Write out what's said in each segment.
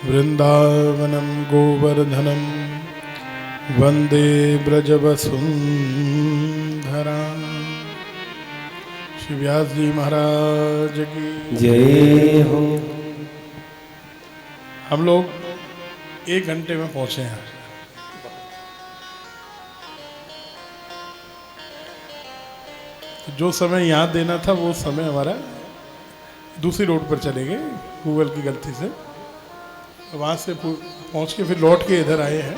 वृंदावनम गोवर्धनम वंदे ब्रजवसुंधरा। श्री व्यास जी महाराज की जय हो। हम लोग 1 घंटे में पहुंचे हैं। जो समय यहाँ देना था वो समय हमारा दूसरी रोड पर चले गए, गूगल की गलती से। वहाँ से पहुँच के फिर लौट के इधर आए हैं।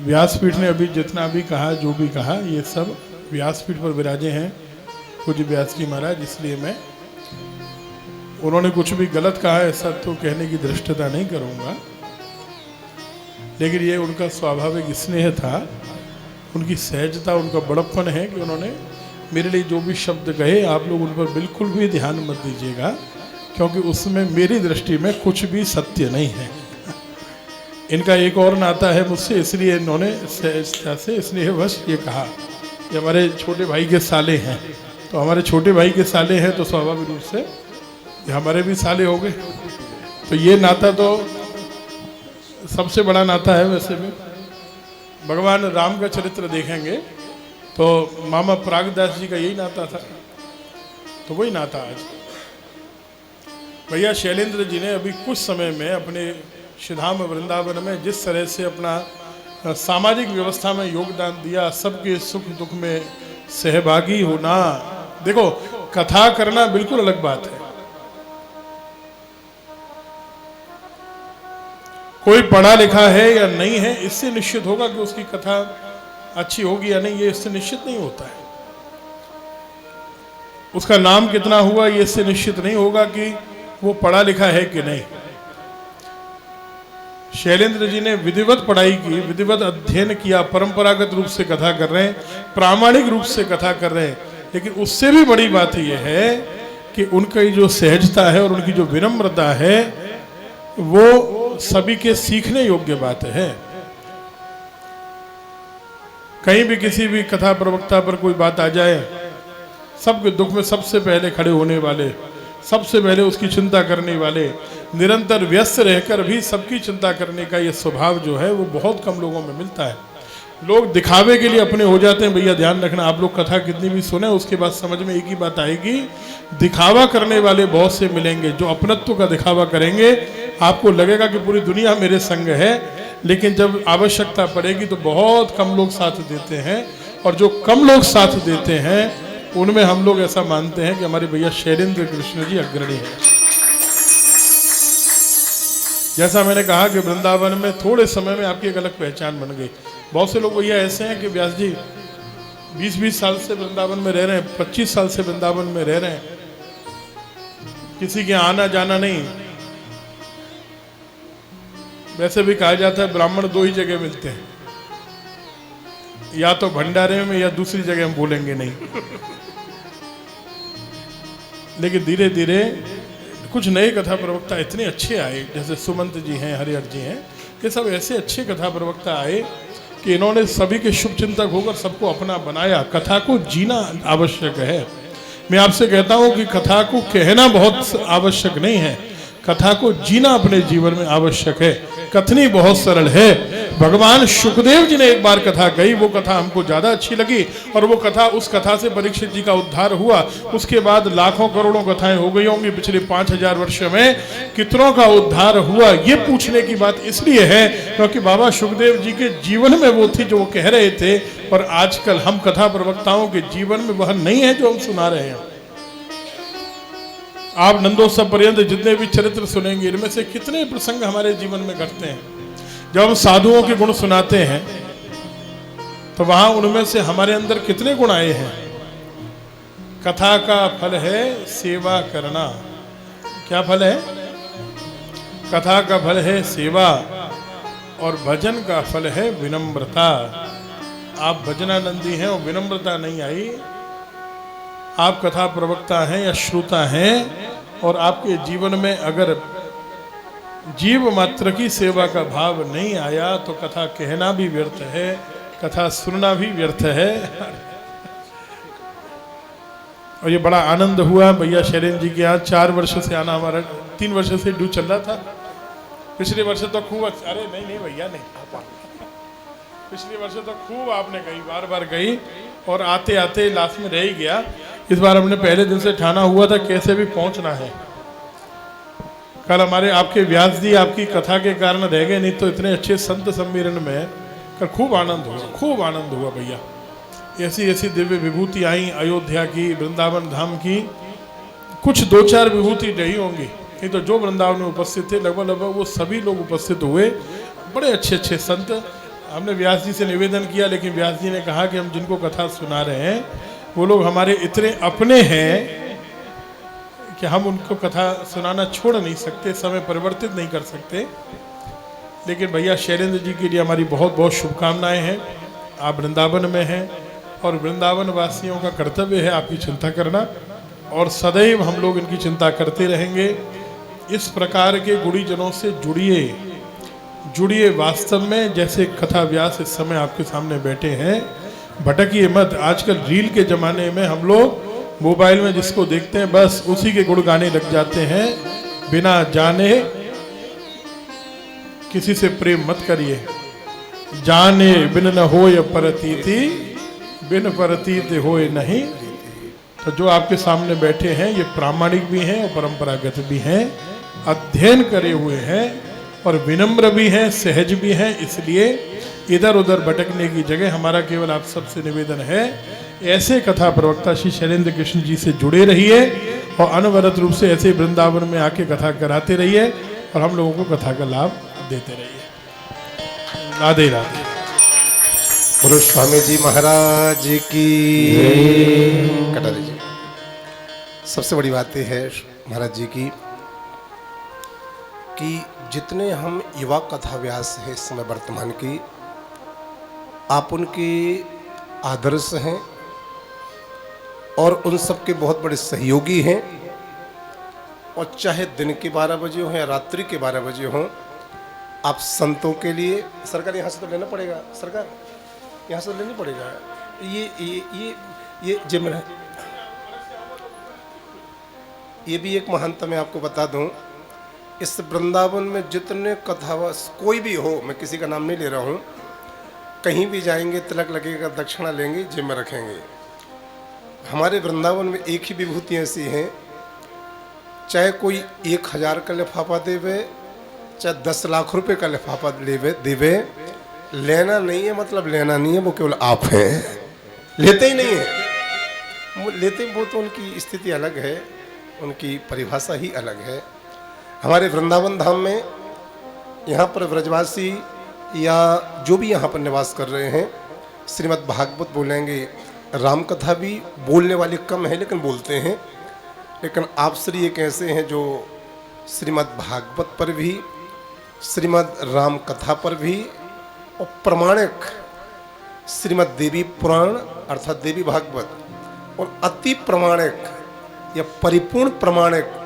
व्यासपीठ ने अभी जितना भी कहा, जो भी कहा, ये सब व्यासपीठ पर विराजे हैं पूज्य व्यास जी महाराज। इसलिए मैं उन्होंने कुछ भी गलत कहा ऐसा तो कहने की धृष्टता नहीं करूँगा, लेकिन ये उनका स्वाभाविक स्नेह था, उनकी सहजता, उनका बड़प्पन है कि उन्होंने मेरे लिए जो भी शब्द कहे आप लोग उन पर बिल्कुल भी ध्यान मत दीजिएगा, क्योंकि उसमें मेरी दृष्टि में कुछ भी सत्य नहीं है। इनका एक और नाता है मुझसे, इसलिए इन्होंने सहजता से स्नेहवश ये कहा। ये हमारे छोटे भाई के साले हैं, तो हमारे छोटे भाई के साले हैं तो स्वाभाविक रूप से ये हमारे भी साले हो गए। तो ये नाता तो सबसे बड़ा नाता है। वैसे भी भगवान राम का चरित्र देखेंगे तो मामा प्रागदास जी का यही नाता था, तो वही नाता आज। भैया शैलेंद्र जी ने अभी कुछ समय में अपने श्रीधाम वृंदावन में जिस तरह से अपना सामाजिक व्यवस्था में योगदान दिया, सबके सुख दुख में सहभागी होना। देखो, कथा करना बिल्कुल अलग बात है। कोई पढ़ा लिखा है या नहीं है, इससे निश्चित होगा कि उसकी कथा अच्छी होगी या नहीं, ये इससे निश्चित नहीं होता है। उसका नाम कितना हुआ, ये इससे निश्चित नहीं होगा कि वो पढ़ा लिखा है कि नहीं। शैलेंद्र जी ने विधिवत पढ़ाई की, विधिवत अध्ययन किया, परंपरागत रूप से कथा कर रहे हैं, प्रामाणिक रूप से कथा कर रहे हैं। लेकिन उससे भी बड़ी बात यह है कि उनकी जो सहजता है और उनकी जो विनम्रता है वो सभी के सीखने योग्य बात है। कहीं भी किसी भी कथा प्रवक्ता पर कोई बात आ जाए, सबके दुख में सबसे पहले खड़े होने वाले, सबसे पहले उसकी चिंता करने वाले, निरंतर व्यस्त रहकर भी सबकी चिंता करने का ये स्वभाव जो है वो बहुत कम लोगों में मिलता है। लोग दिखावे के लिए अपने हो जाते हैं। भैया ध्यान रखना, आप लोग कथा कितनी भी सुने उसके बाद समझ में एक ही बात आएगी, दिखावा करने वाले बहुत से मिलेंगे। जो अपनत्व का दिखावा करेंगे, आपको लगेगा कि पूरी दुनिया मेरे संग है, लेकिन जब आवश्यकता पड़ेगी तो बहुत कम लोग साथ देते हैं। और जो कम लोग साथ देते हैं उनमें हम लोग ऐसा मानते हैं कि हमारे भैया शैलेंद्र कृष्ण जी अग्रणी है। जैसा मैंने कहा कि वृंदावन में थोड़े समय में आपकी एक अलग पहचान बन गई। बहुत से लोग भैया ऐसे हैं कि व्यास जी 20-20 साल से वृंदावन में रह रहे हैं, 25 साल से वृंदावन में रह रहे हैं, किसी के आना जाना नहीं। वैसे भी कहा जाता है ब्राह्मण 2 ही जगह मिलते हैं, या तो भंडारे में या दूसरी जगह हम बोलेंगे नहीं। लेकिन धीरे धीरे कुछ नए कथा प्रवक्ता इतने अच्छे आए, जैसे सुमंत जी हैं, हरिहर जी हैं, ये सब ऐसे अच्छे कथा प्रवक्ता आए कि इन्होंने सभी के शुभ चिंतक होकर सबको अपना बनाया। कथा को जीना आवश्यक है। मैं आपसे कहता हूं कि कथा को कहना बहुत आवश्यक नहीं है, कथा को जीना अपने जीवन में आवश्यक है। कथनी बहुत सरल है। भगवान शुकदेव जी ने एक बार कथा कही, वो कथा हमको ज्यादा अच्छी लगी, और वो कथा, उस कथा से परीक्षित जी का उद्धार हुआ। उसके बाद लाखों करोड़ों कथाएं हो गई होंगी पिछले 5000 वर्ष में, कितनों का उद्धार हुआ। ये पूछने की बात इसलिए है क्योंकि बाबा शुकदेव जी के जीवन में वो थी जो वो कह रहे थे, और आजकल हम कथा प्रवक्ताओं के जीवन में वह नहीं है जो हम सुना रहे हैं। आप नंदोत्सव पर्यंत जितने भी चरित्र सुनेंगे, इनमें से कितने प्रसंग हमारे जीवन में घटते हैं। जब हम साधुओं के गुण सुनाते हैं तो वहां उनमें से हमारे अंदर कितने गुण आए हैं। कथा का फल है सेवा करना। क्या फल है? कथा का फल है सेवा, और भजन का फल है विनम्रता। आप भजनानंदी हैं और विनम्रता नहीं आई, आप कथा प्रवक्ता हैं या श्रोता हैं, और आपके जीवन में अगर जीव मात्र की सेवा का भाव नहीं आया तो कथा कहना भी व्यर्थ है, कथा सुनना भी व्यर्थ है। और ये बड़ा आनंद हुआ भैया शैलेंद्र जी के यहाँ 4 वर्ष से आना, हमारा 3 वर्ष से ड्यू चल रहा था। पिछले वर्ष तो खूब अरे नहीं भैया नहीं, पिछले वर्ष तो खूब आपने गई, बार बार गई और आते आते लास्ट में रह ही गया। इस बार हमने पहले दिन से ठाना हुआ था कैसे भी पहुंचना है। कल हमारे आपके व्यास जी आपकी कथा के कारण रह गए, नहीं तो इतने अच्छे संत सम्मेलन में कल खूब आनंद हुआ भैया। ऐसी ऐसी दिव्य विभूति आई अयोध्या की, वृंदावन धाम की, कुछ 2-4 विभूति रही होंगी, नहीं तो जो वृंदावन में उपस्थित थे लगभग वो सभी लोग उपस्थित हुए। बड़े अच्छे अच्छे संत। हमने व्यास जी से निवेदन किया, लेकिन व्यास जी ने कहा कि हम जिनको कथा सुना रहे हैं वो लोग हमारे इतने अपने हैं कि हम उनको कथा सुनाना छोड़ नहीं सकते, समय परिवर्तित नहीं कर सकते। लेकिन भैया शैलेंद्र जी के लिए हमारी बहुत बहुत शुभकामनाएं हैं। आप वृंदावन में हैं और वृंदावन वासियों का कर्तव्य है आपकी चिंता करना, और सदैव हम लोग इनकी चिंता करते रहेंगे। इस प्रकार के गुणीजनों से जुड़िए वास्तव में। जैसे कथा व्यास इस समय आपके सामने बैठे हैं, भटकिए मत। आजकल रील के ज़माने में हम लोग मोबाइल में जिसको देखते हैं बस उसी के गुण गाने लग जाते हैं, बिना जाने किसी से प्रेम मत करिए। जाने बिन न होय परतीति, बिन परतीत होय नहीं। तो जो आपके सामने बैठे हैं ये प्रामाणिक भी हैं और परंपरागत भी हैं, अध्ययन करे हुए हैं और विनम्र भी हैं, सहज भी हैं। इसलिए इधर उधर भटकने की जगह हमारा केवल आप सबसे निवेदन है, ऐसे कथा प्रवक्ता श्री शैलेंद्र कृष्ण जी से जुड़े रहिए और अनवरत रूप से ऐसे वृंदावन में आके कथा कराते रहिए और हम लोगों को कथा का लाभ देते रहिए। राधे राधे। गुरु स्वामी जी महाराज की कटारी जी। सबसे बड़ी बात यह है महाराज जी की कि जितने हम युवा कथा व्यास हैं इस समय वर्तमान की, आप उनके आदर्श हैं और उन सब के बहुत बड़े सहयोगी हैं। और चाहे दिन के 12 बजे हो या रात्रि के 12 बजे हो, आप संतों के लिए, सरकार यहाँ से तो लेना पड़ेगा, सरकार यहाँ से लेनी पड़ेगा। ये जिम्मेदार, ये भी एक महानता मैं आपको बता दूं। इस वृंदावन में जितने कथावास कोई भी हो, मैं किसी का नाम नहीं ले रहा हूँ, कहीं भी जाएंगे तिलक लगेगा, दक्षिणा लेंगे, जेब में रखेंगे। हमारे वृंदावन में एक ही विभूति ऐसी हैं, चाहे कोई 1000 का लिफाफा देवे, चाहे 10 लाख रुपए का लिफाफा देवे, लेना नहीं है, मतलब लेना नहीं है, वो केवल आप हैं। लेते ही नहीं है, लेते वो तो उनकी स्थिति अलग है, उनकी परिभाषा ही अलग है। हमारे वृंदावन धाम में यहाँ पर व्रजवासी या जो भी यहाँ पर निवास कर रहे हैं, श्रीमद् भागवत बोलेंगे। राम कथा भी बोलने वाले कम है लेकिन बोलते हैं, लेकिन आप श्री एक ऐसे हैं जो श्रीमद् भागवत पर भी, श्रीमद् राम कथा पर भी और प्रमाणिक श्रीमद् देवी पुराण अर्थात देवी भागवत और अति प्रमाणिक या परिपूर्ण प्रमाणिक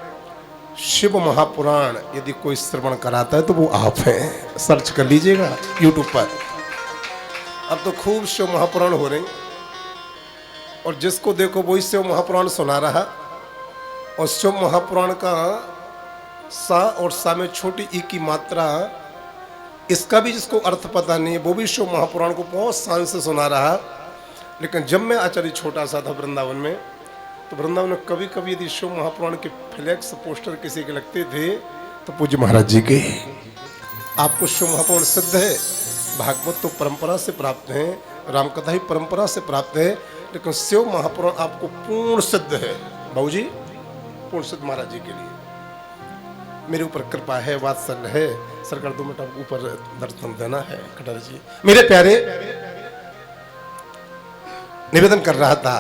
शिव महापुराण यदि कोई श्रवण कराता है तो वो आप हैं। सर्च कर लीजिएगा YouTube पर। अब तो खूब शिव महापुराण हो रही और जिसको देखो वही शिव महापुराण सुना रहा। और शिव महापुराण का सा और सा में छोटी ई की मात्रा, इसका भी जिसको अर्थ पता नहीं है वो भी शिव महापुराण को बहुत शान से सुना रहा। लेकिन जब मैं आचार्य छोटा सा था वृंदावन में, तो वृंदावन में कभी कभी यदि शिव महापुराण के फ्लैक्स पोस्टर किसी के लगते थे तो पूज्य महाराज जी के। आपको शिव महापुराण सिद्ध है, भागवत तो परंपरा से प्राप्त है, रामकथा ही परंपरा से प्राप्त है, लेकिन शिव महापुराण आपको पूर्ण सिद्ध है। बाबू जी पूर्ण सिद्ध महाराज जी के लिए मेरे ऊपर कृपा है, वात्सल्य है। सरकार 2 मिनट आपको ऊपर दर्शन देना है। कटारी जी मेरे प्यारे, निवेदन कर रहा था